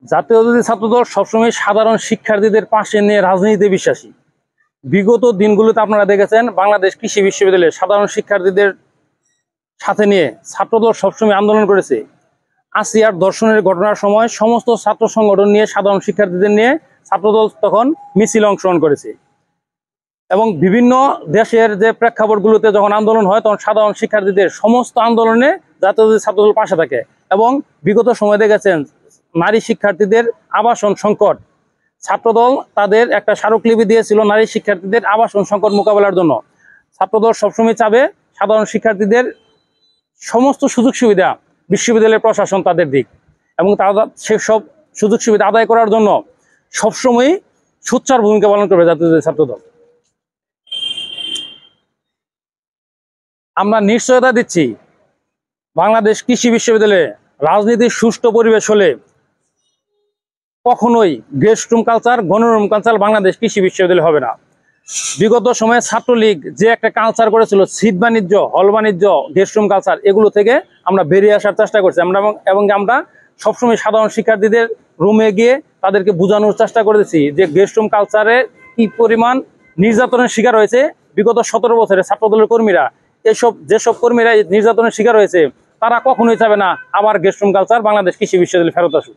জাতীয়তাবাদী ছাত্রদল সবসময় সাধারণ শিক্ষার্থীদের পাশে নিয়ে রাজনীতিতে বিশ্বাসী। বিগত দিনগুলোতে আপনারা দেখেছেন বাংলাদেশ কৃষি বিশ্ববিদ্যালয়ে সাধারণ শিক্ষার্থীদের সাথে নিয়ে ছাত্রদল সবসময় আন্দোলন করেছে। আসিয়ার ধর্ষণের ঘটনার সময় সমস্ত ছাত্র সংগঠন নিয়ে সাধারণ শিক্ষার্থীদের নিয়ে ছাত্রদল তখন মিছিলে অংশগ্রহণ করেছে এবং বিভিন্ন দেশের যে প্রেক্ষাপটগুলোতে যখন আন্দোলন হয় তখন সাধারণ শিক্ষার্থীদের সমস্ত আন্দোলনে জাতীয়তাবাদী ছাত্রদল পাশে থাকে। এবং বিগত সময় দেখেছেন নারী শিক্ষার্থীদের আবাসন সংকট, ছাত্রদল তাদের একটা স্মারকলিপি দিয়েছিল নারী শিক্ষার্থীদের আবাসন সংকট মোকাবেলার জন্য। ছাত্রদল সবসময় চাবে সাধারণ শিক্ষার্থীদের সমস্ত সুযোগ সুবিধা বিশ্ববিদ্যালয়ের প্রশাসন তাদের দিক এবং তারা সেসব সুযোগ সুবিধা আদায় করার জন্য সবসময় সোচ্চার ভূমিকা পালন করবে জাতীয়তাবাদী ছাত্রদল। আমরা নিশ্চয়তা দিচ্ছি বাংলাদেশ কৃষি বিশ্ববিদ্যালয়ে রাজনীতির সুষ্ঠু পরিবেশ হলে কখনোই গেস্ট রুম কালচার, গণরুম কালচার বাংলাদেশ কৃষি বিশ্ববিদ্যালয় হবে না। বিগত সময়ে ছাত্রলীগ যে একটা কালচার করেছিল, সিট বাণিজ্য, হল বাণিজ্য, গেস্ট রুম কালচার, এগুলো থেকে আমরা বেরিয়ে আসার চেষ্টা করছি। এবং আমরা সবসময় সাধারণ শিক্ষার্থীদের রুমে গিয়ে তাদেরকে বোঝানোর চেষ্টা করেছি যে গেস্ট রুম কালচারে কি পরিমাণ নির্যাতনের শিকার হয়েছে বিগত 17 বছরে ছাত্রদলের কর্মীরা। যেসব কর্মীরা নির্যাতনের শিকার হয়েছে তারা কখনোই চাবে না আবার গেস্ট রুম কালচার বাংলাদেশ কৃষি বিশ্ববিদ্যালয়ে ফেরত আসুক।